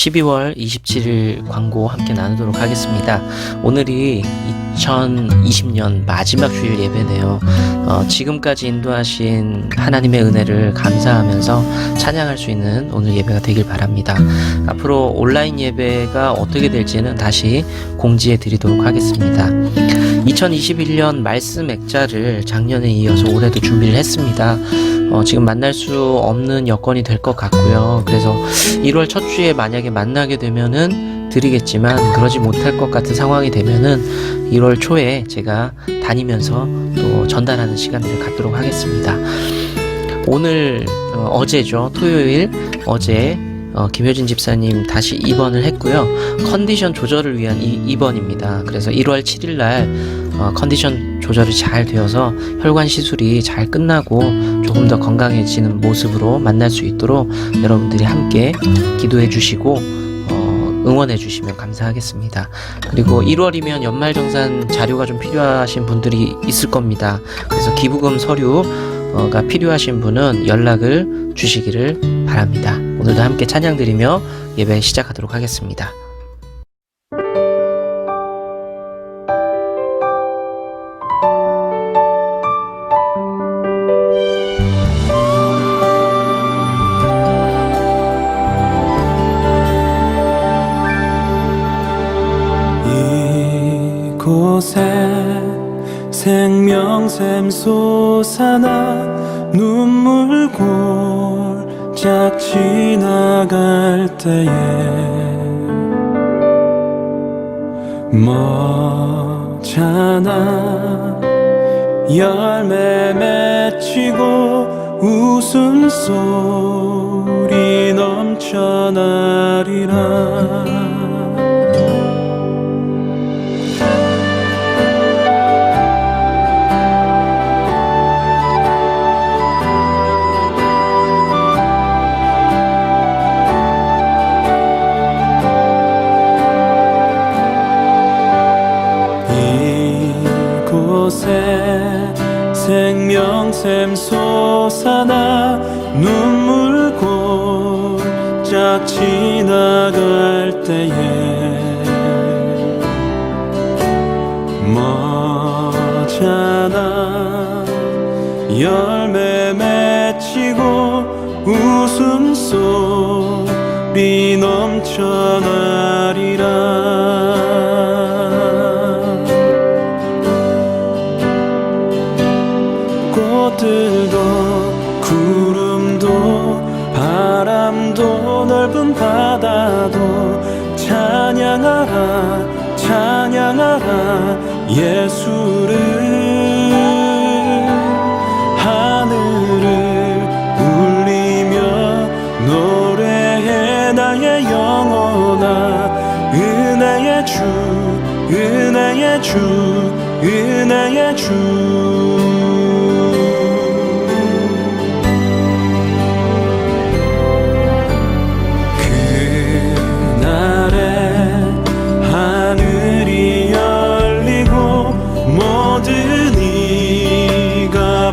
12월 27일 광고 함께 나누도록 하겠습니다. 오늘이 2020년 마지막 주일 예배네요. 지금까지 인도하신 하나님의 은혜를 감사하면서 찬양할 수 있는 오늘 예배가 되길 바랍니다. 앞으로 온라인 예배가 어떻게 될지는 다시 공지해 드리도록 하겠습니다. 2021년 말씀 액자를 작년에 이어서 올해도 준비를 했습니다. 지금 만날 수 없는 여건이 될 것 같고요. 그래서 1월 첫 주에 만약에 만나게 되면은 드리겠지만 그러지 못할 것 같은 상황이 되면은 1월 초에 제가 다니면서 또 전달하는 시간들을 갖도록 하겠습니다. 오늘 어제죠. 토요일 어제 김효진 집사님 다시 입원을 했고요. 컨디션 조절을 위한 입원입니다. 그래서 1월 7일 날 컨디션 조절이 잘 되어서 혈관 시술이 잘 끝나고 조금 더 건강해지는 모습으로 만날 수 있도록 여러분들이 함께 기도해 주시고 응원해 주시면 감사하겠습니다. 그리고 1월이면 연말정산 자료가 좀 필요하신 분들이 있을 겁니다. 그래서 기부금 서류가 필요하신 분은 연락을 주시기를 바랍니다. 오늘도 함께 찬양 드리며 예배 시작하도록 하겠습니다. 이곳에 생명샘 솟아나 눈물 골짝 지나갈 때에 머잖아 열매 맺히고 웃음소리 넘쳐나리라. 이곳에 생명샘 솟아나 눈물 골짝 지나갈 때에 머잖아 열매 맺히고 웃음소리 넘쳐나리라. 꽃들도 구름도 바람도 넓은 바다도 찬양하라 찬양하라 예수를. 하늘을 울리며 노래해 나의 영혼아. 은혜의 주 은혜의 주 은혜의 주.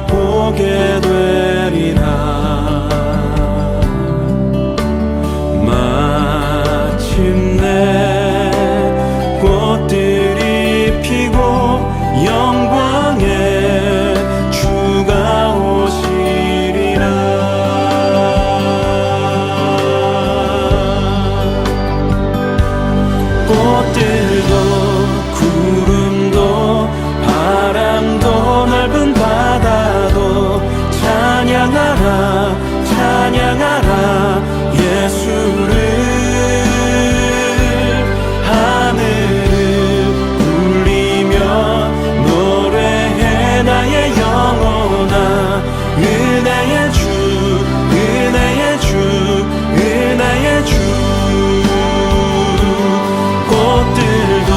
보게 되리라. 마침내 꽃들이 피고 영광의 주가 오시리라. 꽃들도 구름도 바람도 넓은 바다도 찬양하라 찬양하라 예수를. 하늘을 울리며 노래해 나의 영혼아. 은혜의 주 은혜의 주 은혜의 주. 꽃들도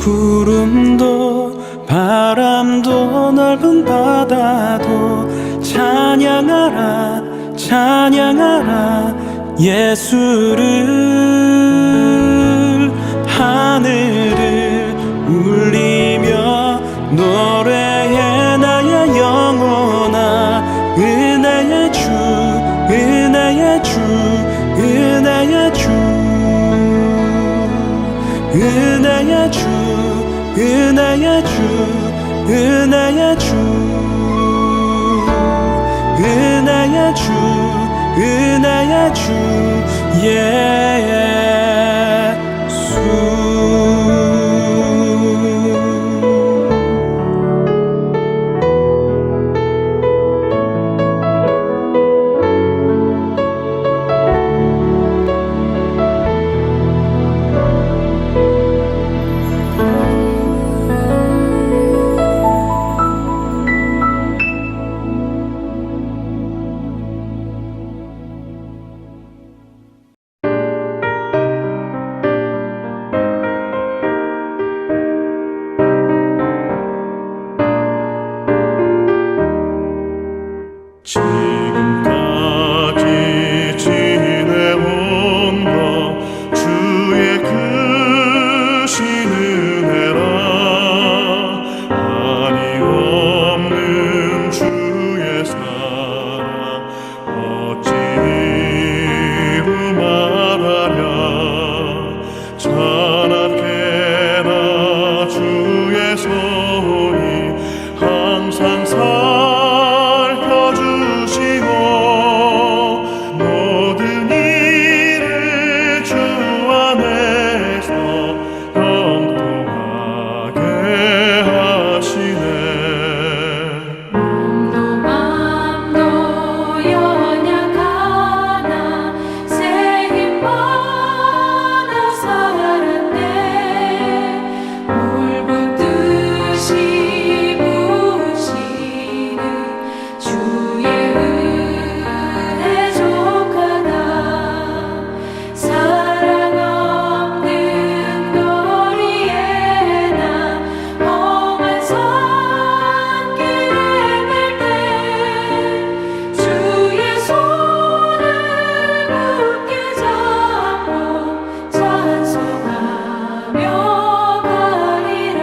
구름도 바람도 넓은 바다도 찬양하라 찬양하라 예수를. 하늘을 울리며 노래해 나의 영혼아. 은혜의 주 은혜의 주 은혜의 주 은혜의 주 은혜의 주 은혜의 주 은혜의 주 은혜의 주 예수. 지금까지 지내온 것 주의 크신 은혜라. 한이 없는 주의 사랑 어찌 이루 말하랴. 찬악해라 주의 손이 항상 살펴주시고 모든 일을 주 안에서 형통하게 하시네. 맘도 연약하나 새 힘 받아 살았네. 물붓듯이 부으시는 주의 은혜 족하다. 사랑 없는 거리에 나 험한 산길에 갈 때 주의 손을 굳게 잡고 찬송하며 가리라.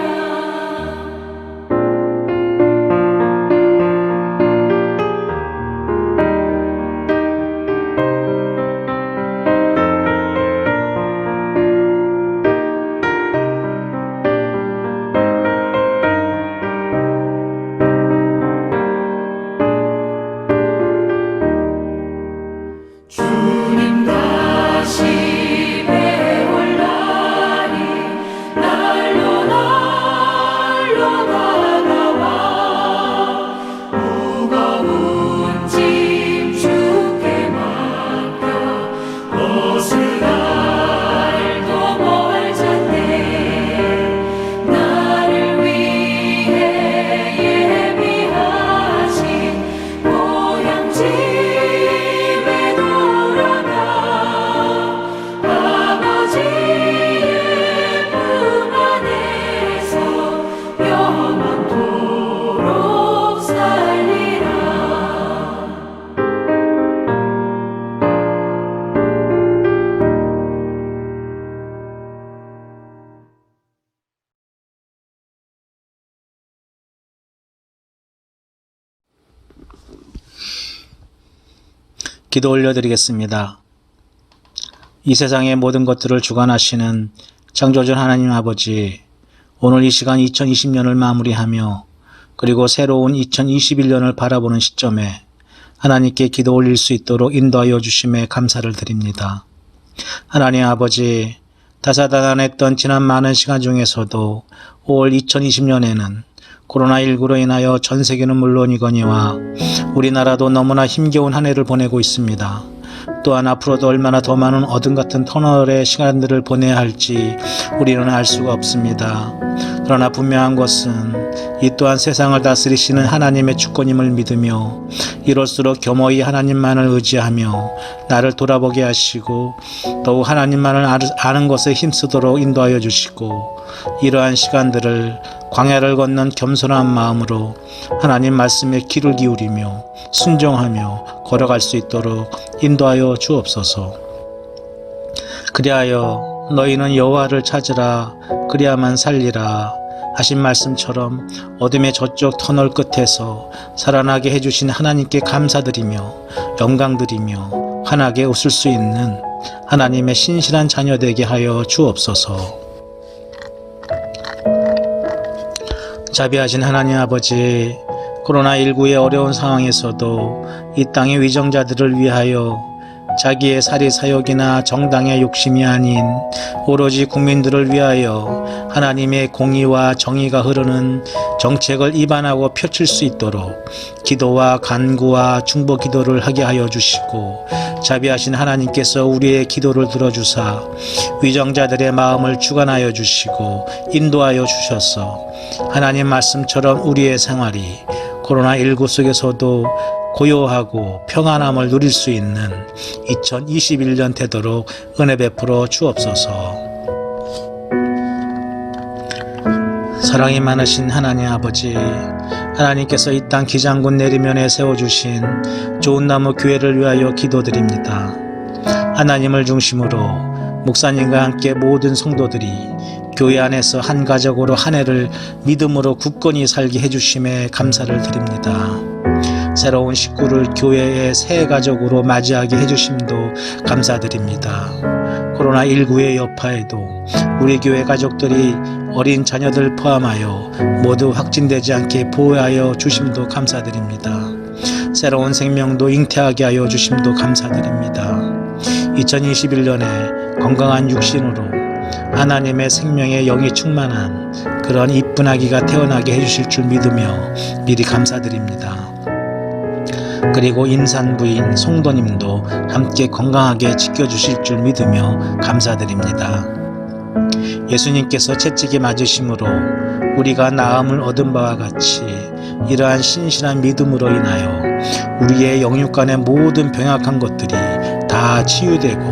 주님 다시 배울 날이 날로 날로 다가와. 무거운 짐 주께 맡겨 벗을 날도 멀잖네. 나를 위해 예비하신 고향집에 돌아가 아버지의 품 안에서 영원토록 살리라. 기도 올려드리겠습니다. 이 세상의 모든 것들을 주관하시는 창조주 하나님 아버지, 오늘 이 시간 2020년을 마무리하며 그리고 새로운 2021년을 바라보는 시점에 하나님께 기도 올릴 수 있도록 인도하여 주심에 감사를 드립니다. 하나님 아버지, 다사다난했던 지난 많은 시간 중에서도 5월 2020년에는 코로나19로 인하여 전 세계는 물론이거니와 우리나라도 너무나 힘겨운 한 해를 보내고 있습니다. 또한 앞으로도 얼마나 더 많은 어둠 같은 터널의 시간들을 보내야 할지 우리는 알 수가 없습니다. 그러나 분명한 것은 이 또한 세상을 다스리시는 하나님의 주권임을 믿으며 이럴수록 겸허히 하나님만을 의지하며 나를 돌아보게 하시고 더욱 하나님만을 아는 것에 힘쓰도록 인도하여 주시고 이러한 시간들을 광야를 걷는 겸손한 마음으로 하나님 말씀에 귀를 기울이며 순종하며 걸어갈 수 있도록 인도하여 주옵소서. 그리하여 너희는 여호와를 찾으라 그리야만 살리라 하신 말씀처럼 어둠의 저쪽 터널 끝에서 살아나게 해주신 하나님께 감사드리며 영광드리며 환하게 웃을 수 있는 하나님의 신실한 자녀 되게 하여 주옵소서. 자비하신 하나님 아버지, 코로나19의 어려운 상황에서도 이 땅의 위정자들을 위하여 자기의 사리 사욕이나 정당의 욕심이 아닌 오로지 국민들을 위하여 하나님의 공의와 정의가 흐르는 정책을 입안하고 펼칠 수 있도록 기도와 간구와 중보 기도를 하게 하여 주시고 자비하신 하나님께서 우리의 기도를 들어주사 위정자들의 마음을 주관하여 주시고 인도하여 주셔서 하나님 말씀처럼 우리의 생활이 코로나19 속에서도 고요하고 평안함을 누릴 수 있는 2021년 되도록 은혜 베풀어 주옵소서. 사랑이 많으신 하나님 아버지, 하나님께서 이 땅 기장군 내리면에 세워주신 좋은 나무 교회를 위하여 기도드립니다. 하나님을 중심으로 목사님과 함께 모든 성도들이 교회 안에서 한 가족으로 한 해를 믿음으로 굳건히 살게 해주심에 감사를 드립니다. 새로운 식구를 교회의 새 가족으로 맞이하게 해주심도 감사드립니다. 코로나19의 여파에도 우리 교회 가족들이 어린 자녀들 포함하여 모두 확진되지 않게 보호하여 주심도 감사드립니다. 새로운 생명도 잉태하게 하여 주심도 감사드립니다. 2021년에 건강한 육신으로 하나님의 생명의 영이 충만한 그런 이쁜 아기가 태어나게 해주실 줄 믿으며 미리 감사드립니다. 그리고 임산부인 송도님도 함께 건강하게 지켜주실 줄 믿으며 감사드립니다. 예수님께서 채찍에 맞으심으로 우리가 나음을 얻은 바와 같이 이러한 신실한 믿음으로 인하여 우리의 영육간의 모든 병약한 것들이 다 치유되고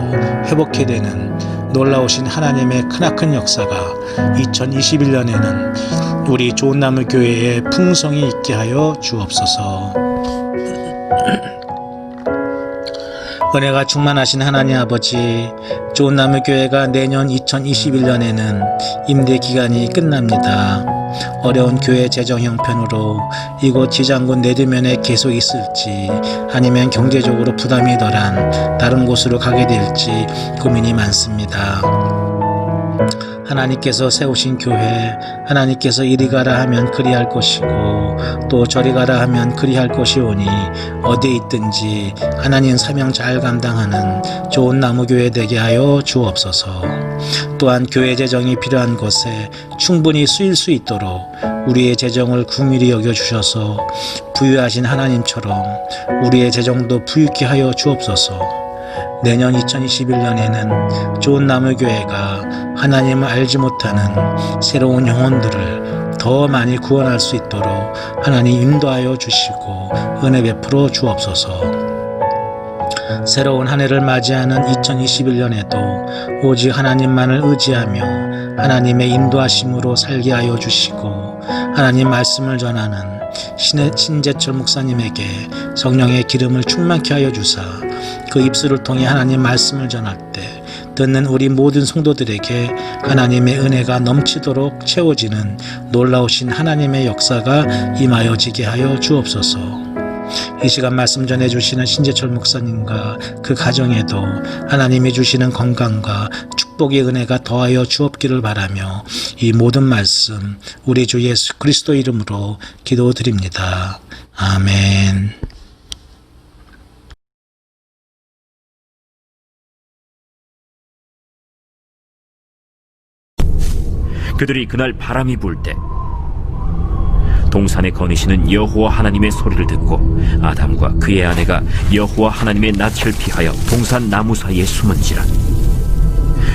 회복해 되는 놀라우신 하나님의 크나큰 역사가 2021년에는 우리 좋은나무 교회에 풍성히 있게 하여 주옵소서. 은혜가 충만하신 하나님 아버지, 좋은나무 교회가 내년 2021년에는 임대 기간이 끝납니다. 어려운 교회 재정 형편으로 이곳 지장군 내리면에 계속 있을지 아니면 경제적으로 부담이 덜한 다른 곳으로 가게 될지 고민이 많습니다. 하나님께서 세우신 교회, 하나님께서 이리 가라 하면 그리 할 것이고 또 저리 가라 하면 그리 할 것이오니 어디에 있든지 하나님 사명 잘 감당하는 좋은 나무교회 되게 하여 주옵소서. 또한 교회 재정이 필요한 곳에 충분히 쓰일 수 있도록 우리의 재정을 긍휼히 여겨주셔서 부유하신 하나님처럼 우리의 재정도 부유케 하여 주옵소서. 내년 2021년에는 좋은 나무교회가 하나님을 알지 못하는 새로운 영혼들을 더 많이 구원할 수 있도록 하나님 인도하여 주시고 은혜 베풀어 주옵소서. 새로운 한 해를 맞이하는 2021년에도 오직 하나님만을 의지하며 하나님의 인도하심으로 살게 하여 주시고 하나님 말씀을 전하는 신재철 목사님에게 성령의 기름을 충만케 하여 주사 그 입술을 통해 하나님 말씀을 전할 때 듣는 우리 모든 성도들에게 하나님의 은혜가 넘치도록 채워지는 놀라우신 하나님의 역사가 임하여지게 하여 주옵소서. 이 시간 말씀 전해주시는 신재철 목사님과 그 가정에도 하나님이 주시는 건강과 축복의 은혜가 더하여 주옵기를 바라며 이 모든 말씀 우리 주 예수 그리스도 이름으로 기도드립니다. 아멘. 그들이 그날 바람이 불 때 동산에 거니시는 여호와 하나님의 소리를 듣고 아담과 그의 아내가 여호와 하나님의 낯을 피하여 동산 나무 사이에 숨은지라.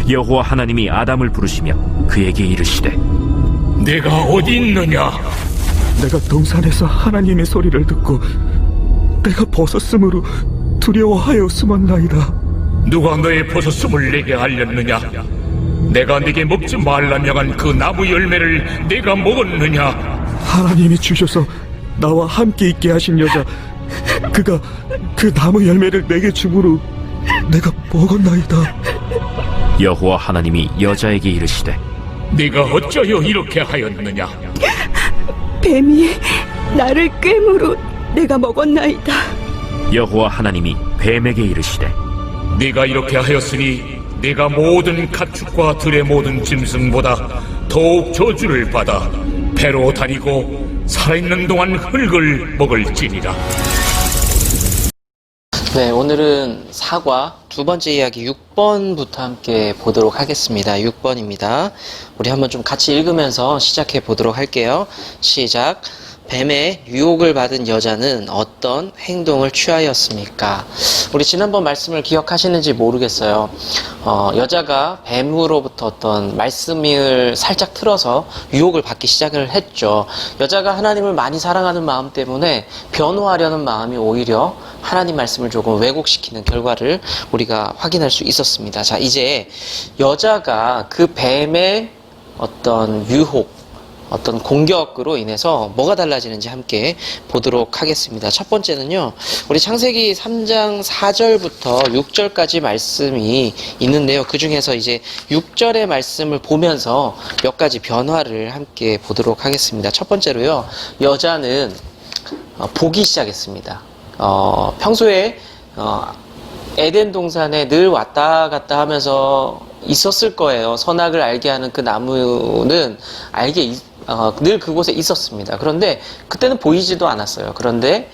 여호와 하나님이 아담을 부르시며 그에게 이르시되 네가 어디 있느냐? 내가 동산에서 하나님의 소리를 듣고 내가 벗었으므로 두려워하여 숨었나이다. 누가 너의 벗었음을 내게 알렸느냐? 내가 네게 먹지 말라 명한 그 나무 열매를 네가 먹었느냐? 하나님이 주셔서 나와 함께 있게 하신 여자, 그가 그 나무 열매를 내게 주므로 내가 먹었나이다. 여호와 하나님이 여자에게 이르시되 네가 어찌하여 이렇게 하였느냐? 뱀이 나를 꿰므로 내가 먹었나이다. 여호와 하나님이 뱀에게 이르시되 네가 이렇게 하였으니 네가 모든 가축과 들의 모든 짐승보다 더욱 저주를 받아 배로 다니고 살아있는 동안 흙을 먹을지니라. 네, 오늘은 사과 두 번째 이야기 6번부터 함께 보도록 하겠습니다. 6번입니다. 우리 한번 좀 같이 읽으면서 시작해 보도록 할게요. 시작. 뱀의 유혹을 받은 여자는 어떤 행동을 취하였습니까? 우리 지난번 말씀을 기억하시는지 모르겠어요. 여자가 뱀으로부터 어떤 말씀을 살짝 틀어서 유혹을 받기 시작을 했죠. 여자가 하나님을 많이 사랑하는 마음 때문에 변호하려는 마음이 오히려 하나님 말씀을 조금 왜곡시키는 결과를 우리가 확인할 수 있었습니다. 자, 이제 여자가 그 뱀의 어떤 유혹, 어떤 공격으로 인해서 뭐가 달라지는지 함께 보도록 하겠습니다. 첫 번째는요, 우리 창세기 3장 4절부터 6절까지 말씀이 있는데요. 그 중에서 이제 6절의 말씀을 보면서 몇 가지 변화를 함께 보도록 하겠습니다. 첫 번째로요, 여자는 보기 시작했습니다. 평소에 에덴 동산에 늘 왔다 갔다 하면서 있었을 거예요. 선악을 알게 하는 그 나무는 늘 그곳에 있었습니다. 그런데 그때는 보이지도 않았어요. 그런데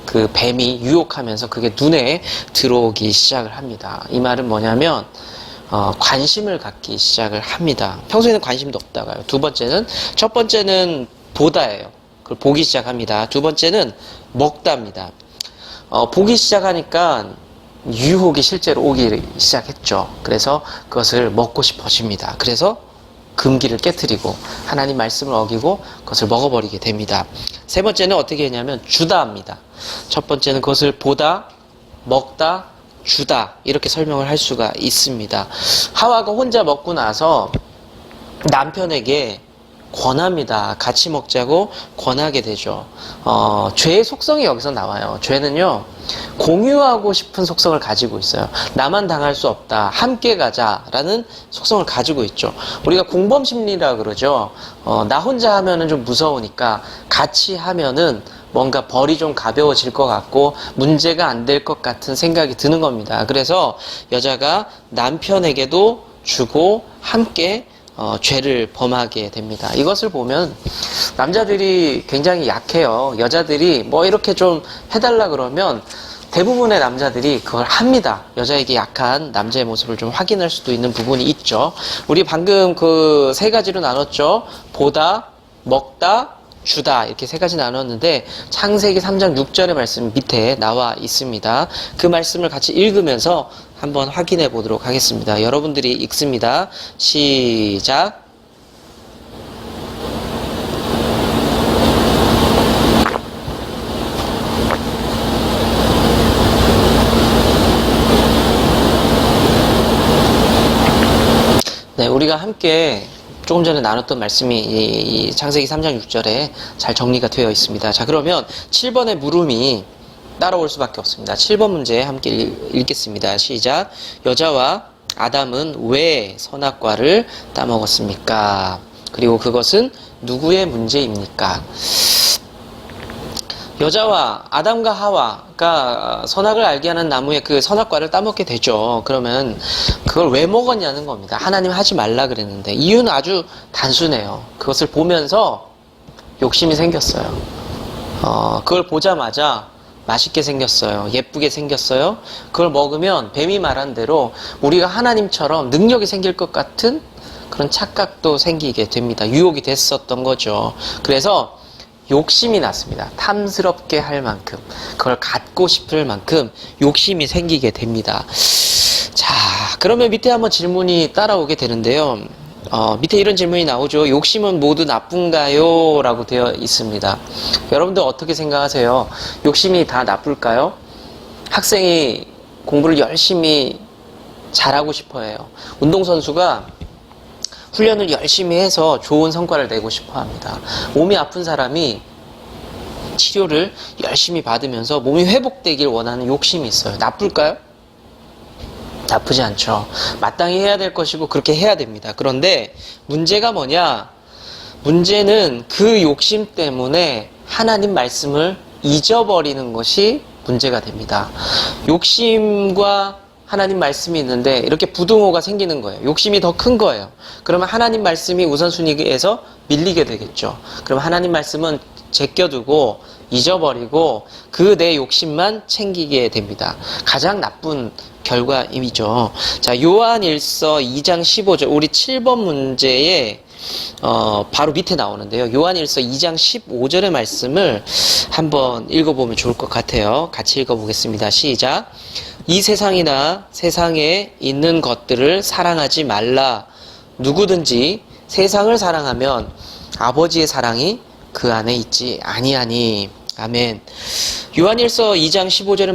그 뱀이 유혹하면서 그게 눈에 들어오기 시작을 합니다. 이 말은 뭐냐면 관심을 갖기 시작을 합니다. 평소에는 관심도 없다가요. 첫 번째는 보다예요. 그걸 보기 시작합니다. 두 번째는 먹다입니다. 보기 시작하니까 유혹이 실제로 오기 시작했죠. 그래서 그것을 먹고 싶어집니다. 그래서 금기를 깨트리고 하나님 말씀을 어기고 그것을 먹어버리게 됩니다. 세 번째는 어떻게 했냐면 주다입니다. 첫 번째는 그것을 보다, 먹다, 주다 이렇게 설명을 할 수가 있습니다. 하와가 혼자 먹고 나서 남편에게 권합니다. 같이 먹자고 권하게 되죠. 죄의 속성이 여기서 나와요. 죄는요, 공유하고 싶은 속성을 가지고 있어요. 나만 당할 수 없다. 함께 가자라는 속성을 가지고 있죠. 우리가 공범심리라 그러죠. 나 혼자 하면은 좀 무서우니까 같이 하면은 뭔가 벌이 좀 가벼워질 것 같고 문제가 안 될 것 같은 생각이 드는 겁니다. 그래서 여자가 남편에게도 주고 함께 죄를 범하게 됩니다. 이것을 보면 남자들이 굉장히 약해요. 여자들이 뭐 이렇게 좀 해달라 그러면 대부분의 남자들이 그걸 합니다. 여자에게 약한 남자의 모습을 좀 확인할 수도 있는 부분이 있죠. 우리 방금 그 세 가지로 나눴죠. 보다, 먹다, 주다 이렇게 세 가지 나눴는데 창세기 3장 6절의 말씀 밑에 나와 있습니다. 그 말씀을 같이 읽으면서 한번 확인해 보도록 하겠습니다. 여러분들이 읽습니다. 시작. 네, 우리가 함께 조금 전에 나눴던 말씀이 이 창세기 3장 6절에 잘 정리가 되어 있습니다. 자, 그러면 7번의 물음이 따라올 수밖에 없습니다. 7번 문제 함께 읽겠습니다. 시작. 여자와 아담은 왜 선악과를 따먹었습니까? 그리고 그것은 누구의 문제입니까? 여자와 아담과 하와가 선악을 알게 하는 나무의 그 선악과를 따먹게 되죠. 그러면 그걸 왜 먹었냐는 겁니다. 하나님 하지 말라 그랬는데 이유는 아주 단순해요. 그것을 보면서 욕심이 생겼어요. 그걸 보자마자 맛있게 생겼어요. 예쁘게 생겼어요. 그걸 먹으면 뱀이 말한 대로 우리가 하나님처럼 능력이 생길 것 같은 그런 착각도 생기게 됩니다. 유혹이 됐었던 거죠. 그래서 욕심이 났습니다. 탐스럽게 할 만큼, 그걸 갖고 싶을 만큼 욕심이 생기게 됩니다. 자, 그러면 밑에 한번 질문이 따라오게 되는데요. 밑에 이런 질문이 나오죠. 욕심은 모두 나쁜가요? 라고 되어 있습니다. 여러분들 어떻게 생각하세요? 욕심이 다 나쁠까요? 학생이 공부를 열심히 잘하고 싶어 해요. 운동선수가 훈련을 열심히 해서 좋은 성과를 내고 싶어 합니다. 몸이 아픈 사람이 치료를 열심히 받으면서 몸이 회복되길 원하는 욕심이 있어요. 나쁠까요? 나쁘지 않죠. 마땅히 해야 될 것이고 그렇게 해야 됩니다. 그런데 문제가 뭐냐? 문제는 그 욕심 때문에 하나님 말씀을 잊어버리는 것이 문제가 됩니다. 욕심과 하나님 말씀이 있는데 이렇게 부등호가 생기는 거예요. 욕심이 더 큰 거예요. 그러면 하나님 말씀이 우선순위에서 밀리게 되겠죠. 그럼 하나님 말씀은 제껴두고 잊어버리고 그 내 욕심만 챙기게 됩니다. 가장 나쁜 결과이죠. 자, 요한일서 2장 15절, 우리 7번 문제에 바로 밑에 나오는데요. 요한일서 2장 15절의 말씀을 한번 읽어보면 좋을 것 같아요. 같이 읽어보겠습니다. 시작. 이 세상이나 세상에 있는 것들을 사랑하지 말라. 누구든지 세상을 사랑하면 아버지의 사랑이 그 안에 있지 아니하니. 아멘. 요한일서 2장 15절의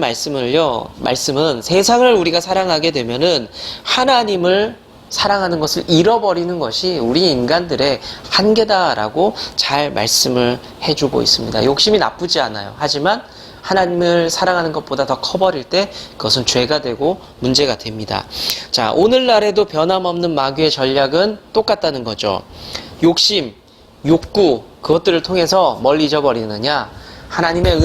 말씀은 세상을 우리가 사랑하게 되면은 하나님을 사랑하는 것을 잃어버리는 것이 우리 인간들의 한계다라고 잘 말씀을 해주고 있습니다. 욕심이 나쁘지 않아요. 하지만 하나님을 사랑하는 것보다 더 커버릴 때 그것은 죄가 되고 문제가 됩니다. 자, 오늘날에도 변함없는 마귀의 전략은 똑같다는 거죠. 욕심, 욕구, 그것들을 통해서 뭘 잊어버리느냐? 하나님의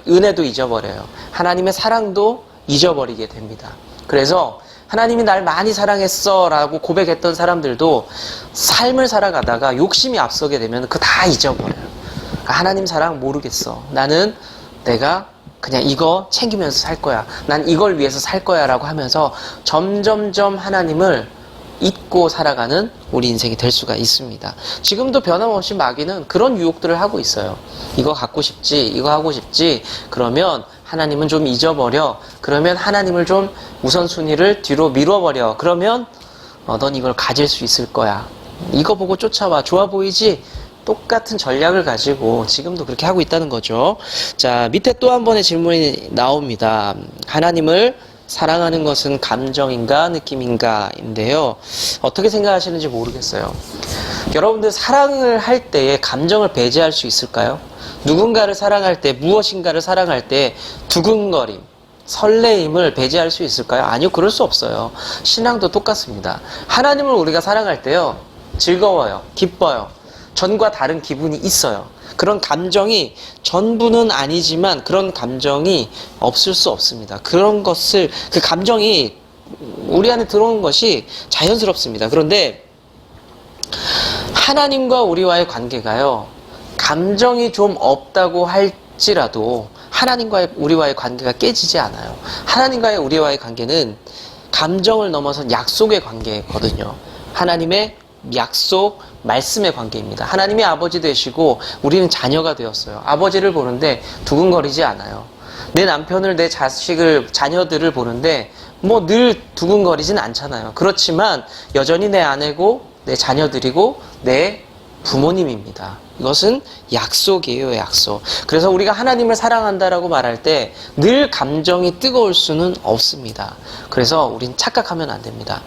은혜도 잊어버려요. 하나님의 사랑도 잊어버리게 됩니다. 그래서 하나님이 날 많이 사랑했어 라고 고백했던 사람들도 삶을 살아가다가 욕심이 앞서게 되면 그거 다 잊어버려요. 하나님 사랑 모르겠어. 나는 내가 그냥 이거 챙기면서 살 거야. 난 이걸 위해서 살 거야 라고 하면서 점점점 하나님을 잊고 살아가는 우리 인생이 될 수가 있습니다. 지금도 변함없이 마귀는 그런 유혹들을 하고 있어요. 이거 갖고 싶지, 이거 하고 싶지, 그러면 하나님은 좀 잊어버려. 그러면 하나님을 좀 우선순위를 뒤로 밀어버려. 그러면 넌 이걸 가질 수 있을 거야. 이거 보고 쫓아와. 좋아 보이지? 똑같은 전략을 가지고 지금도 그렇게 하고 있다는 거죠. 자, 밑에 또 한 번의 질문이 나옵니다. 하나님을 사랑하는 것은 감정인가 느낌인가 인데요. 어떻게 생각하시는지 모르겠어요. 여러분들 사랑을 할 때에 감정을 배제할 수 있을까요? 누군가를 사랑할 때, 무엇인가를 사랑할 때 두근거림, 설레임을 배제할 수 있을까요? 아니요, 그럴 수 없어요. 신앙도 똑같습니다. 하나님을 우리가 사랑할 때요, 즐거워요, 기뻐요. 전과 다른 기분이 있어요. 그런 감정이 전부는 아니지만 그런 감정이 없을 수 없습니다. 그런 것을, 그 감정이 우리 안에 들어오는 것이 자연스럽습니다. 그런데 하나님과 우리와의 관계가요, 감정이 좀 없다고 할지라도 하나님과 우리와의 관계가 깨지지 않아요. 하나님과의 우리와의 관계는 감정을 넘어선 약속의 관계거든요. 하나님의 약속, 말씀의 관계입니다. 하나님이 아버지 되시고 우리는 자녀가 되었어요. 아버지를 보는데 두근거리지 않아요. 내 남편을, 내 자식을, 자녀들을 보는데 뭐 늘 두근거리진 않잖아요. 그렇지만 여전히 내 아내고 내 자녀들이고 내 부모님입니다. 이것은 약속이에요, 약속. 그래서 우리가 하나님을 사랑한다라고 말할 때 늘 감정이 뜨거울 수는 없습니다. 그래서 우린 착각하면 안 됩니다.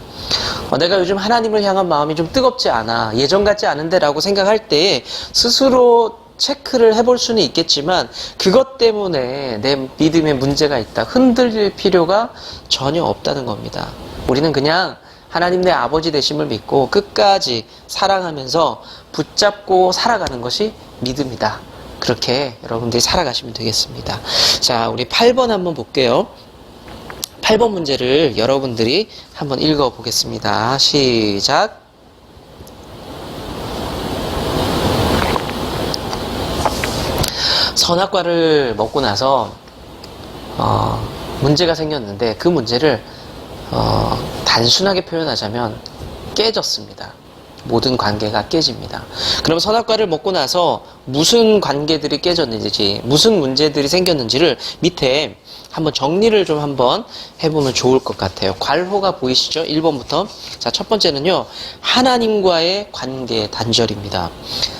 내가 요즘 하나님을 향한 마음이 좀 뜨겁지 않아, 예전 같지 않은데 라고 생각할 때 스스로 체크를 해볼 수는 있겠지만 그것 때문에 내 믿음에 문제가 있다, 흔들릴 필요가 전혀 없다는 겁니다. 우리는 그냥 하나님 내 아버지 되심을 믿고 끝까지 사랑하면서 붙잡고 살아가는 것이 믿음이다. 그렇게 여러분들이 살아가시면 되겠습니다. 자, 우리 8번 한번 볼게요. 8번 문제를 여러분들이 한번 읽어보겠습니다. 시작. 선악과를 먹고 나서 문제가 생겼는데 그 문제를 단순하게 표현하자면 깨졌습니다. 모든 관계가 깨집니다. 그럼 선악과를 먹고 나서 무슨 관계들이 깨졌는지, 무슨 문제들이 생겼는지를 밑에 한번 정리를 좀 한번 해보면 좋을 것 같아요. 괄호가 보이시죠? 1번부터. 자, 첫 번째는요, 하나님과의 관계 단절입니다.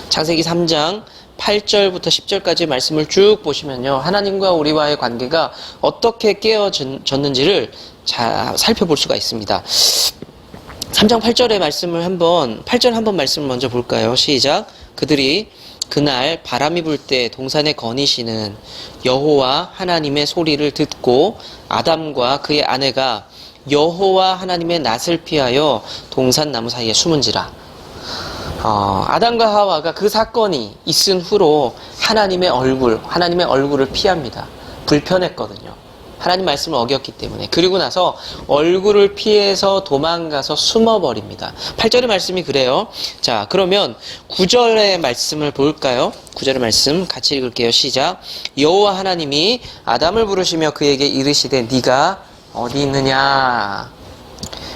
창세기 3장 8절부터 10절까지 말씀을 쭉 보시면요, 하나님과 우리와의 관계가 어떻게 깨어졌는지를 잘 살펴볼 수가 있습니다. 3장 8절의 말씀을 8절 한번 말씀을 먼저 볼까요? 시작. 그들이 그날 바람이 불 때 동산에 거니시는 여호와 하나님의 소리를 듣고 아담과 그의 아내가 여호와 하나님의 낯을 피하여 동산 나무 사이에 숨은지라. 아담과 하와가 그 사건이 있은 후로 하나님의 얼굴을 피합니다. 불편했거든요. 하나님 말씀을 어겼기 때문에. 그리고 나서 얼굴을 피해서 도망가서 숨어버립니다. 8절의 말씀이 그래요. 자, 그러면 9절의 말씀을 볼까요? 9절의 말씀 같이 읽을게요. 시작. 여호와 하나님이 아담을 부르시며 그에게 이르시되 네가 어디 있느냐.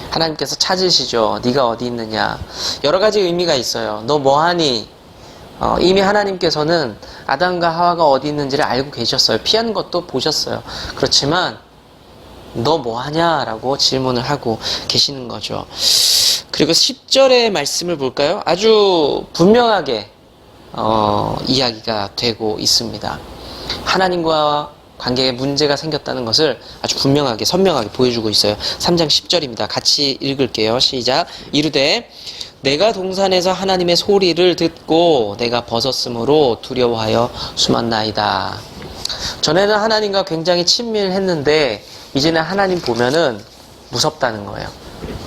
하나님께서 찾으시죠. 네가 어디 있느냐. 여러 가지 의미가 있어요. 너 뭐하니? 이미 하나님께서는 아담과 하와가 어디 있는지를 알고 계셨어요. 피한 것도 보셨어요. 그렇지만 너 뭐하냐? 라고 질문을 하고 계시는 거죠. 그리고 10절의 말씀을 볼까요? 아주 분명하게 이야기가 되고 있습니다. 하나님과 관계에 문제가 생겼다는 것을 아주 분명하게 선명하게 보여주고 있어요. 3장 10절입니다. 같이 읽을게요. 시작. 이르되 내가 동산에서 하나님의 소리를 듣고 내가 벗었으므로 두려워하여 숨었나이다. 전에는 하나님과 굉장히 친밀했는데 이제는 하나님 보면은 무섭다는 거예요.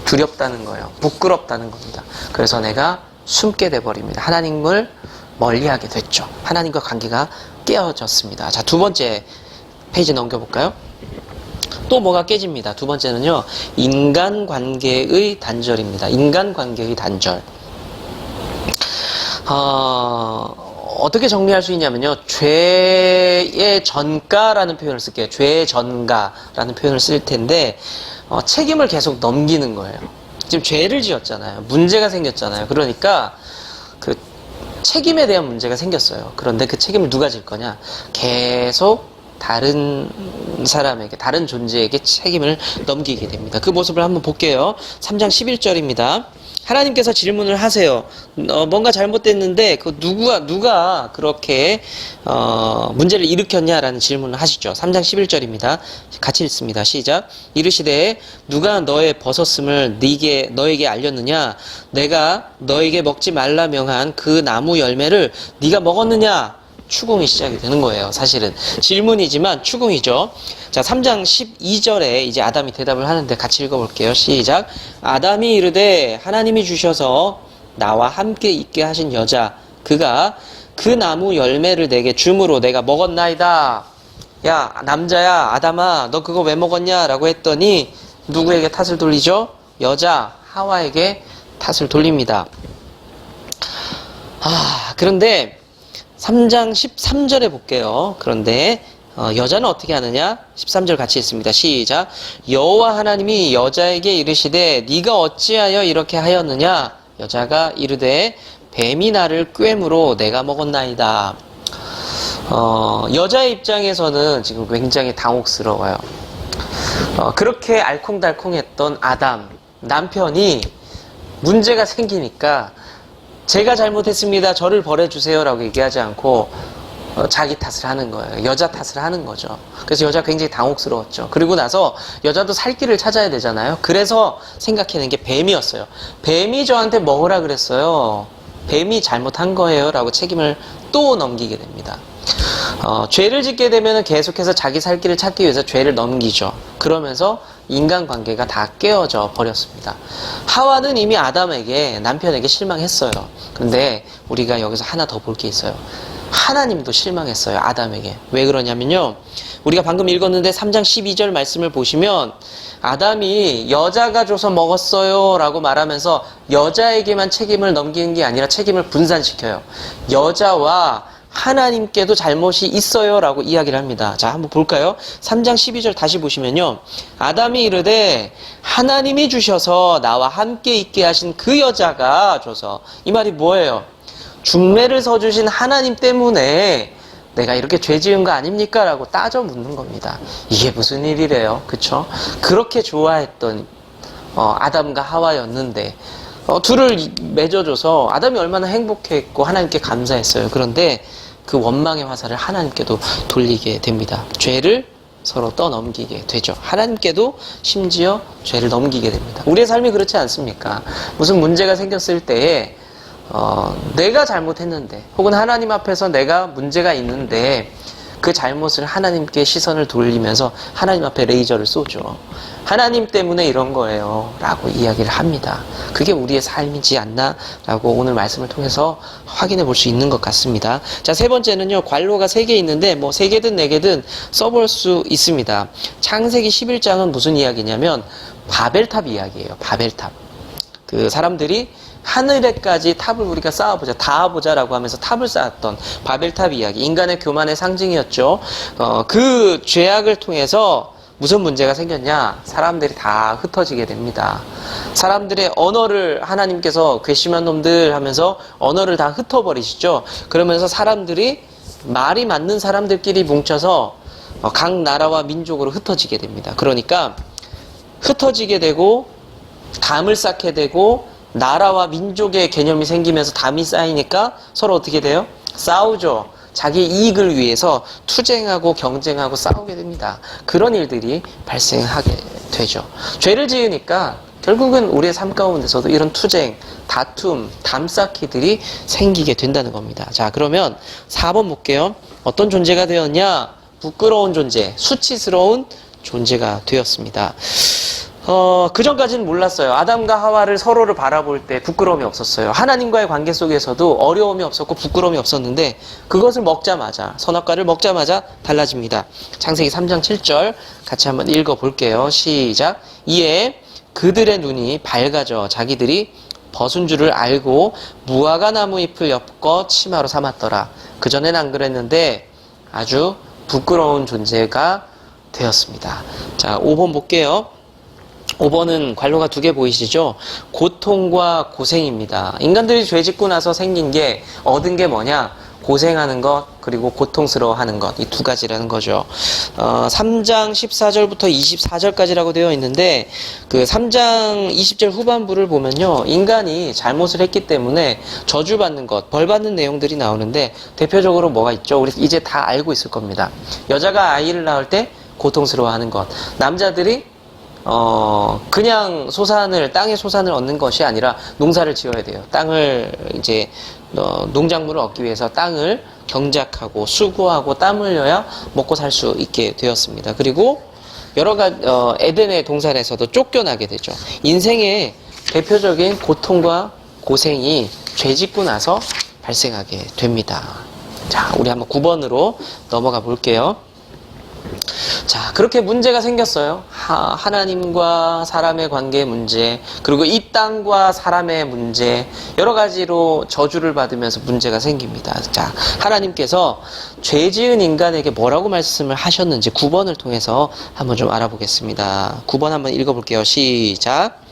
두렵다는 거예요. 부끄럽다는 겁니다. 그래서 내가 숨게 돼버립니다. 하나님을 멀리하게 됐죠. 하나님과 관계가 깨어졌습니다. 자, 두 번째 페이지 넘겨볼까요? 또 뭐가 깨집니다. 두 번째는요, 인간관계의 단절입니다. 인간관계의 단절. 어떻게 정리할 수 있냐면요, 죄의 전가라는 표현을 쓸게요. 죄의 전가라는 표현을 쓸 텐데, 책임을 계속 넘기는 거예요. 지금 죄를 지었잖아요. 문제가 생겼잖아요. 그러니까 그 책임에 대한 문제가 생겼어요. 그런데 그 책임을 누가 질 거냐? 계속 다른 사람에게, 다른 존재에게 책임을 넘기게 됩니다. 그 모습을 한번 볼게요. 3장 11절입니다. 하나님께서 질문을 하세요. 뭔가 잘못됐는데 그 누가 그렇게 문제를 일으켰냐라는 질문을 하시죠. 3장 11절입니다. 같이 읽습니다. 시작. 이르시되 누가 너의 벗었음을 너에게 알렸느냐? 내가 너에게 먹지 말라 명한 그 나무 열매를 네가 먹었느냐? 추궁이 시작이 되는 거예요. 사실은 질문이지만 추궁이죠. 자, 3장 12절에 이제 아담이 대답을 하는데 같이 읽어볼게요. 시작. 아담이 이르되 하나님이 주셔서 나와 함께 있게 하신 여자 그가 그 나무 열매를 내게 줌으로 내가 먹었나이다. 야, 남자야, 아담아, 너 그거 왜 먹었냐? 라고 했더니 누구에게 탓을 돌리죠? 여자 하와에게 탓을 돌립니다. 그런데 3장 13절에 볼게요. 그런데 여자는 어떻게 하느냐? 13절 같이 읽습니다. 시작. 여호와 하나님이 여자에게 이르시되 네가 어찌하여 이렇게 하였느냐? 여자가 이르되 뱀이 나를 꿰므로 내가 먹었나이다. 여자의 입장에서는 지금 굉장히 당혹스러워요. 그렇게 알콩달콩했던 아담 남편이 문제가 생기니까 제가 잘못했습니다. 저를 벌해주세요. 라고 얘기하지 않고 자기 탓을 하는 거예요. 여자 탓을 하는 거죠. 그래서 여자가 굉장히 당혹스러웠죠. 그리고 나서 여자도 살 길을 찾아야 되잖아요. 그래서 생각해낸 게 뱀이었어요. 뱀이 저한테 먹으라 그랬어요. 뱀이 잘못한 거예요. 라고 책임을 또 넘기게 됩니다. 죄를 짓게 되면 계속해서 자기 살 길을 찾기 위해서 죄를 넘기죠. 그러면서 인간관계가 다 깨어져 버렸습니다. 하와는 이미 아담에게, 남편에게 실망했어요. 근데 우리가 여기서 하나 더 볼 게 있어요. 하나님도 실망했어요. 아담에게. 왜 그러냐면요, 우리가 방금 읽었는데 3장 12절 말씀을 보시면 아담이 여자가 줘서 먹었어요 라고 말하면서 여자에게만 책임을 넘기는 게 아니라 책임을 분산시켜요. 여자와 하나님께도 잘못이 있어요 라고 이야기를 합니다. 자, 한번 볼까요? 3장 12절 다시 보시면요. 아담이 이르되 하나님이 주셔서 나와 함께 있게 하신 그 여자가 줘서, 이 말이 뭐예요? 중매를 서주신 하나님 때문에 내가 이렇게 죄 지은 거 아닙니까? 라고 따져 묻는 겁니다. 이게 무슨 일이래요? 그쵸? 그렇게 좋아했던 아담과 하와였는데 둘을 맺어줘서 아담이 얼마나 행복했고 하나님께 감사했어요. 그런데 그 원망의 화살을 하나님께도 돌리게 됩니다. 죄를 서로 떠넘기게 되죠. 하나님께도 심지어 죄를 넘기게 됩니다. 우리의 삶이 그렇지 않습니까? 무슨 문제가 생겼을 때에 내가 잘못했는데 혹은 하나님 앞에서 내가 문제가 있는데 그 잘못을 하나님께 시선을 돌리면서 하나님 앞에 레이저를 쏘죠. 하나님 때문에 이런 거예요 라고 이야기를 합니다. 그게 우리의 삶이지 않나 라고 오늘 말씀을 통해서 확인해 볼 수 있는 것 같습니다. 자, 세 번째는요, 관로가 3개 있는데 뭐 3개든 4개든 써볼 수 있습니다. 창세기 11장은 무슨 이야기냐면 바벨탑 이야기예요. 바벨탑. 그 사람들이 하늘에까지 탑을 우리가 쌓아보자, 닿아보자라고 하면서 탑을 쌓았던 바벨탑 이야기, 인간의 교만의 상징이었죠. 그 죄악을 통해서 무슨 문제가 생겼냐? 사람들이 다 흩어지게 됩니다. 사람들의 언어를 하나님께서 괘씸한 놈들 하면서 언어를 다 흩어버리시죠. 그러면서 사람들이 말이 맞는 사람들끼리 뭉쳐서 각 나라와 민족으로 흩어지게 됩니다. 그러니까 흩어지게 되고 담을 쌓게 되고 나라와 민족의 개념이 생기면서 담이 쌓이니까 서로 어떻게 돼요? 싸우죠. 자기 이익을 위해서 투쟁하고 경쟁하고 싸우게 됩니다. 그런 일들이 발생하게 되죠. 죄를 지으니까 결국은 우리의 삶 가운데서도 이런 투쟁, 다툼, 담쌓기들이 생기게 된다는 겁니다. 자, 그러면 4번 볼게요. 어떤 존재가 되었냐? 부끄러운 존재, 수치스러운 존재가 되었습니다. 그 전까지는 몰랐어요. 아담과 하와를 서로를 바라볼 때 부끄러움이 없었어요. 하나님과의 관계 속에서도 어려움이 없었고 부끄러움이 없었는데 그것을 먹자마자, 선악과를 먹자마자 달라집니다. 창세기 3장 7절 같이 한번 읽어볼게요. 시작. 이에 그들의 눈이 밝아져 자기들이 벗은 줄을 알고 무화과 나무 잎을 엮어 치마로 삼았더라. 그전엔 안 그랬는데 아주 부끄러운 존재가 되었습니다. 자, 5번 볼게요. 5번은 관로가 2개 보이시죠? 고통과 고생입니다. 인간들이 죄 짓고 나서 생긴 게, 얻은 게 뭐냐? 고생하는 것, 그리고 고통스러워하는 것, 이 2가지라는 거죠. 3장 14절부터 24절까지라고 되어 있는데, 그 3장 20절 후반부를 보면요, 인간이 잘못을 했기 때문에 저주받는 것, 벌받는 내용들이 나오는데, 대표적으로 뭐가 있죠? 우리 이제 다 알고 있을 겁니다. 여자가 아이를 낳을 때 고통스러워하는 것, 남자들이 그냥 땅의 소산을 얻는 것이 아니라 농사를 지어야 돼요. 땅을 이제 농작물을 얻기 위해서 땅을 경작하고 수고하고 땀 흘려야 먹고 살 수 있게 되었습니다. 그리고 여러 가지 에덴의 동산에서도 쫓겨나게 되죠. 인생의 대표적인 고통과 고생이 죄 짓고 나서 발생하게 됩니다. 자, 우리 한번 9번으로 넘어가 볼게요. 자, 그렇게 문제가 생겼어요. 하나님과 사람의 관계의 문제, 그리고 이 땅과 사람의 문제, 여러 가지로 저주를 받으면서 문제가 생깁니다. 자, 하나님께서 죄 지은 인간에게 뭐라고 말씀을 하셨는지 9번을 통해서 한번 좀 알아보겠습니다. 9번 한번 읽어볼게요. 시작.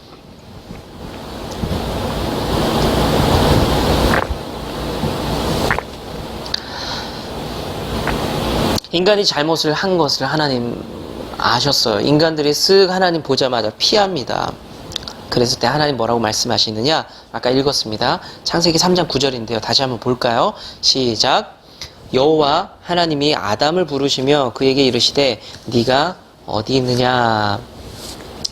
인간이 잘못을 한 것을 하나님 아셨어요. 인간들이 쓱 하나님 보자마자 피합니다. 그랬을 때 하나님 뭐라고 말씀하시느냐? 아까 읽었습니다. 창세기 3장 9절인데요. 다시 한번 볼까요? 시작. 여호와 하나님이 아담을 부르시며 그에게 이르시되 네가 어디 있느냐?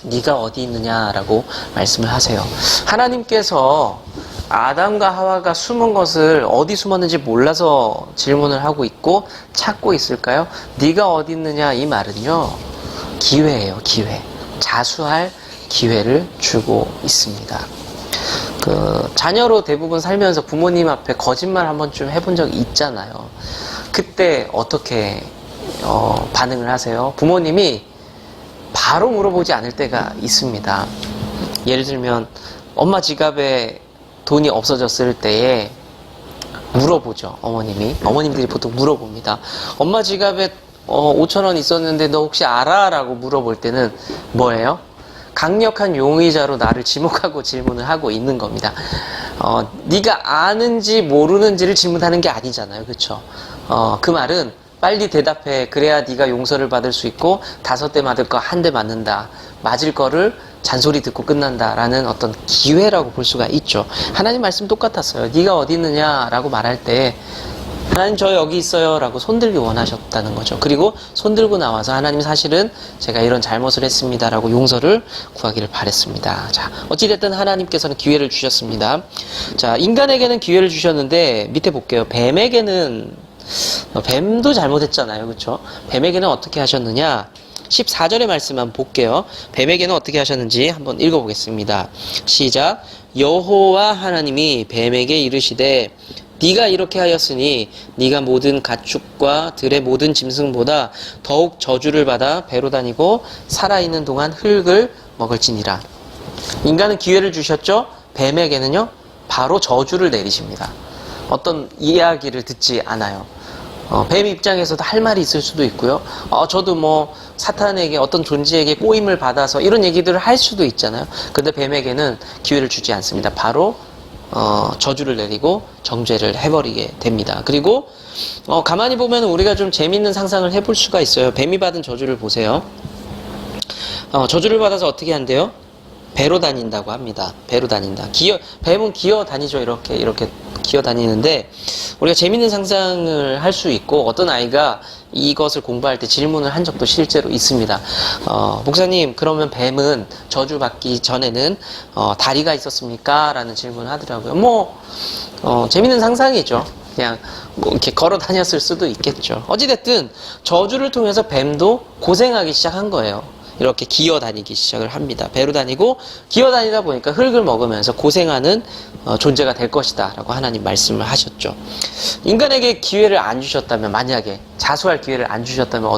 네가 어디 있느냐라고 말씀을 하세요. 하나님께서 아담과 하와가 숨은 것을 어디 숨었는지 몰라서 질문을 하고 있고 찾고 있을까요? 네가 어디 있느냐, 이 말은요, 기회예요. 기회. 자수할 기회를 주고 있습니다. 자녀로 대부분 살면서 부모님 앞에 거짓말 한 번쯤 해본 적이 있잖아요. 그때 어떻게 반응을 하세요? 부모님이 바로 물어보지 않을 때가 있습니다. 예를 들면 엄마 지갑에 돈이 없어졌을 때에 물어보죠. 어머님들이 보통 물어봅니다. 엄마 지갑에 5,000원 있었는데 너 혹시 알아? 라고 물어볼 때는 뭐예요? 강력한 용의자로 나를 지목하고 질문을 하고 있는 겁니다. 네가 아는지 모르는지를 질문하는 게 아니잖아요. 그렇죠? 그 말은 빨리 대답해. 그래야 네가 용서를 받을 수 있고 5대 맞을 거 1대 맞는다. 맞을 거를 잔소리 듣고 끝난다라는 어떤 기회라고 볼 수가 있죠. 하나님 말씀 똑같았어요. 네가 어디 있느냐라고 말할 때 하나님 저 여기 있어요 라고 손들기 원하셨다는 거죠. 그리고 손들고 나와서 하나님 사실은 제가 이런 잘못을 했습니다 라고 용서를 구하기를 바랬습니다. 자, 어찌됐든 하나님께서는 기회를 주셨습니다. 자, 인간에게는 기회를 주셨는데 밑에 볼게요. 뱀도 잘못했잖아요. 그렇죠? 뱀에게는 어떻게 하셨느냐? 14절의 말씀 한번 볼게요. 뱀에게는 어떻게 하셨는지 한번 읽어보겠습니다. 시작. 여호와 하나님이 뱀에게 이르시되 네가 이렇게 하였으니 네가 모든 가축과 들의 모든 짐승보다 더욱 저주를 받아 배로 다니고 살아있는 동안 흙을 먹을지니라. 인간은 기회를 주셨죠? 뱀에게는요 바로 저주를 내리십니다. 어떤 이야기를 듣지 않아요. 뱀 입장에서도 할 말이 있을 수도 있고요. 저도 뭐 사탄에게 어떤 존재에게 꼬임을 받아서 이런 얘기들을 할 수도 있잖아요. 근데 뱀에게는 기회를 주지 않습니다. 바로 저주를 내리고 정죄를 해버리게 됩니다. 그리고 가만히 보면 우리가 좀 재밌는 상상을 해볼 수가 있어요. 뱀이 받은 저주를 보세요. 저주를 받아서 어떻게 한대요? 배로 다닌다고 합니다. 배로 다닌다. 뱀은 기어 다니죠. 이렇게 기어 다니는데 우리가 재밌는 상상을 할 수 있고 어떤 아이가 이것을 공부할 때 질문을 한 적도 실제로 있습니다. 목사님, 그러면 뱀은 저주받기 전에는 다리가 있었습니까? 라는 질문을 하더라고요. 재밌는 상상이죠. 그냥 이렇게 걸어 다녔을 수도 있겠죠. 어찌됐든 저주를 통해서 뱀도 고생하기 시작한 거예요. 이렇게 기어 다니기 시작을 합니다. 배로 다니고 기어 다니다 보니까 흙을 먹으면서 고생하는 존재가 될 것이다 라고 하나님 말씀을 하셨죠. 인간에게 기회를 안 주셨다면, 만약에 자수할 기회를 안 주셨다면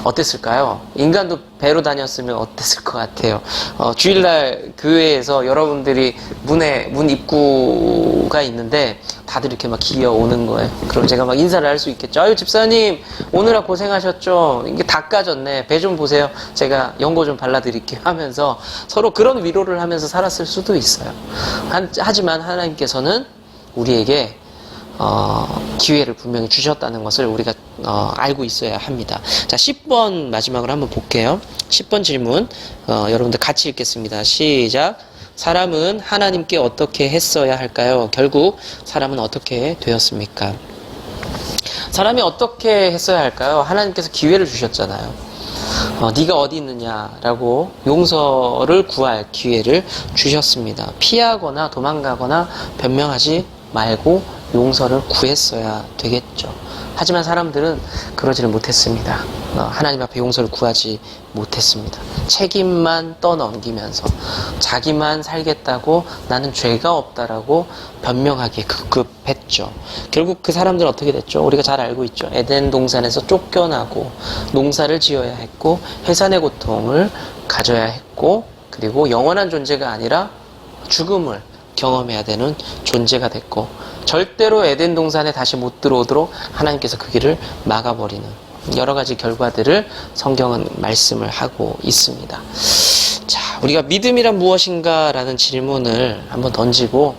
어땠을까요? 인간도 배로 다녔으면 어땠을 것 같아요. 주일날 교회에서 여러분들이 문 입구가 있는데 다들 이렇게 막 기어오는 거예요. 그럼 제가 막 인사를 할 수 있겠죠. 아유, 집사님, 오느라 고생하셨죠? 이게 다 까졌네. 배 좀 보세요. 제가 연고 좀 발라드릴게요. 하면서 서로 그런 위로를 하면서 살았을 수도 있어요. 하지만 하나님께서는 우리에게 기회를 분명히 주셨다는 것을 우리가 알고 있어야 합니다. 자, 10번 마지막으로 한번 볼게요. 10번 질문 여러분들 같이 읽겠습니다. 시작. 사람은 하나님께 어떻게 했어야 할까요? 결국 사람은 어떻게 되었습니까? 사람이 어떻게 했어야 할까요? 하나님께서 기회를 주셨잖아요. 네가 어디 있느냐라고 용서를 구할 기회를 주셨습니다. 피하거나 도망가거나 변명하지 말고 용서를 구했어야 되겠죠. 하지만 사람들은 그러지를 못했습니다. 하나님 앞에 용서를 구하지 못했습니다. 책임만 떠넘기면서 자기만 살겠다고 나는 죄가 없다라고 변명하기에 급급했죠. 결국 그 사람들은 어떻게 됐죠? 우리가 잘 알고 있죠. 에덴 동산에서 쫓겨나고 농사를 지어야 했고 해산의 고통을 가져야 했고 그리고 영원한 존재가 아니라 죽음을 경험해야 되는 존재가 됐고 절대로 에덴 동산에 다시 못 들어오도록 하나님께서 그 길을 막아버리는 여러 가지 결과들을 성경은 말씀을 하고 있습니다. 자, 우리가 믿음이란 무엇인가 라는 질문을 한번 던지고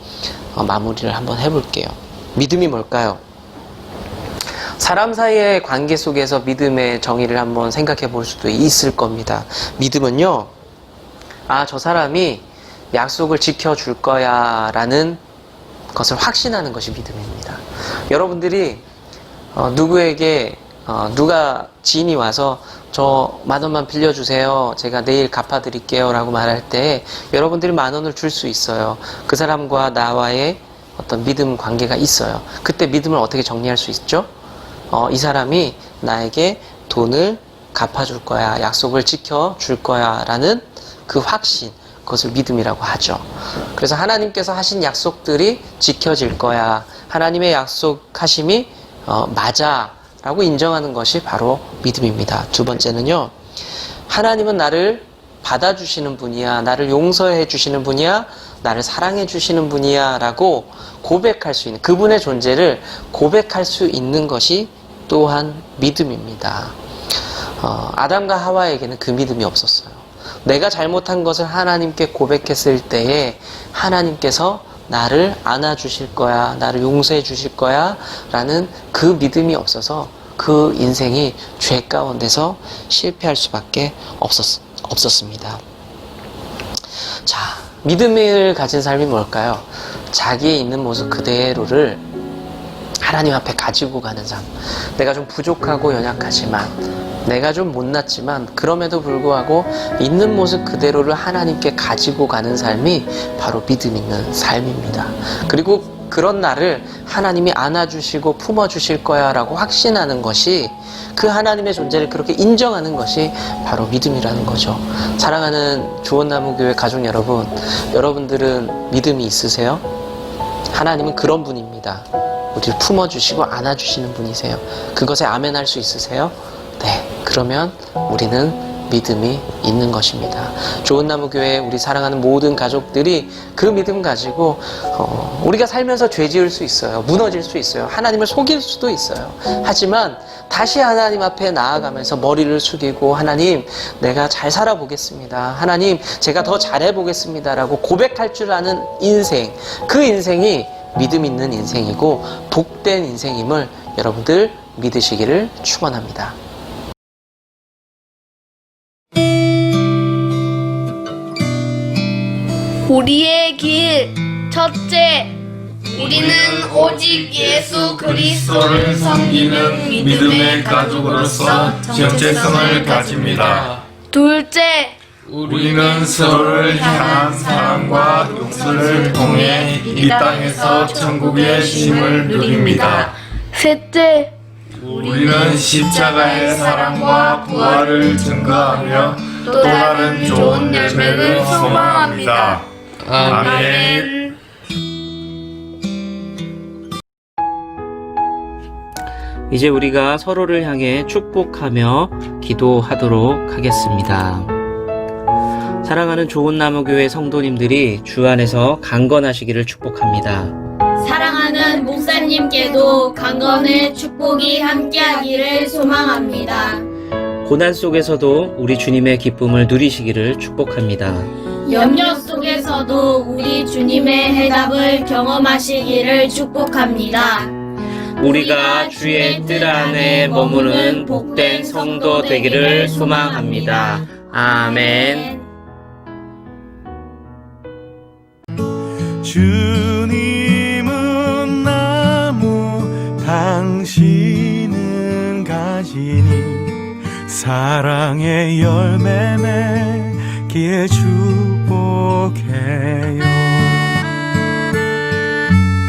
마무리를 한번 해볼게요. 믿음이 뭘까요? 사람 사이의 관계 속에서 믿음의 정의를 한번 생각해 볼 수도 있을 겁니다. 믿음은요, 저 사람이 약속을 지켜줄 거야 라는 것을 확신하는 것이 믿음입니다. 여러분들이 누구에게 누가 지인이 와서 저 10,000원만 빌려주세요. 제가 내일 갚아드릴게요 라고 말할 때 여러분들이 10,000원을 줄 수 있어요. 그 사람과 나와의 어떤 믿음 관계가 있어요. 그때 믿음을 어떻게 정리할 수 있죠? 이 사람이 나에게 돈을 갚아줄 거야, 약속을 지켜줄 거야 라는 그 확신, 그것을 믿음이라고 하죠. 그래서 하나님께서 하신 약속들이 지켜질 거야, 하나님의 약속하심이 맞아 라고 인정하는 것이 바로 믿음입니다. 두 번째는요, 하나님은 나를 받아주시는 분이야, 나를 용서해 주시는 분이야, 나를 사랑해 주시는 분이야 라고 고백할 수 있는, 그분의 존재를 고백할 수 있는 것이 또한 믿음입니다. 아담과 하와에게는 그 믿음이 없었어요. 내가 잘못한 것을 하나님께 고백했을 때에 하나님께서 나를 안아주실 거야, 나를 용서해 주실 거야 라는 그 믿음이 없어서 그 인생이 죄 가운데서 실패할 수밖에 없었습니다. 자, 믿음을 가진 삶이 뭘까요? 자기의 있는 모습 그대로를 하나님 앞에 가지고 가는 삶. 내가 좀 부족하고 연약하지만, 내가 좀 못났지만 그럼에도 불구하고 있는 모습 그대로를 하나님께 가지고 가는 삶이 바로 믿음 있는 삶입니다. 그리고 그런 나를 하나님이 안아주시고 품어주실 거야 라고 확신하는 것이, 그 하나님의 존재를 그렇게 인정하는 것이 바로 믿음이라는 거죠. 사랑하는 주원나무교회 가족 여러분, 여러분들은 믿음이 있으세요? 하나님은 그런 분입니다. 우리를 품어주시고 안아주시는 분이세요. 그것에 아멘 할 수 있으세요? 네, 그러면 우리는 믿음이 있는 것입니다. 좋은나무교회 우리 사랑하는 모든 가족들이 그 믿음 가지고 우리가 살면서 죄 지을 수 있어요. 무너질 수 있어요. 하나님을 속일 수도 있어요. 하지만 다시 하나님 앞에 나아가면서 머리를 숙이고, 하나님 내가 잘 살아보겠습니다, 하나님 제가 더 잘해보겠습니다 라고 고백할 줄 아는 인생, 그 인생이 믿음 있는 인생이고 복된 인생임을 여러분들 믿으시기를 축원합니다. 우리의 길 첫째, 우리는 오직 예수 그리스도를 섬기는 믿음의 가족으로서 정체성을 가집니다. 둘째, 우리는 서로를 향한 사랑과 용서를 통해 이 땅에서 천국의 쉼을 누립니다. 셋째, 우리는 십자가의 사랑과 부활을 증거하며 또 다른 좋은 열매를 소망합니다. 아멘. 이제 우리가 서로를 향해 축복하며 기도하도록 하겠습니다. 사랑하는 좋은나무교회 성도님들이 주 안에서 강건하시기를 축복합니다. 사랑하는 목사님께도 강건의 축복이 함께하기를 소망합니다. 고난 속에서도 우리 주님의 기쁨을 누리시기를 축복합니다. 염려 속에서도 우리 주님의 해답을 경험하시기를 축복합니다. 우리가 주의 뜰 안에 머무는 복된 성도 되기를 소망합니다. 아멘. 주님은 나무, 당신은 가지니 사랑의 열매 맺기에 축복해요.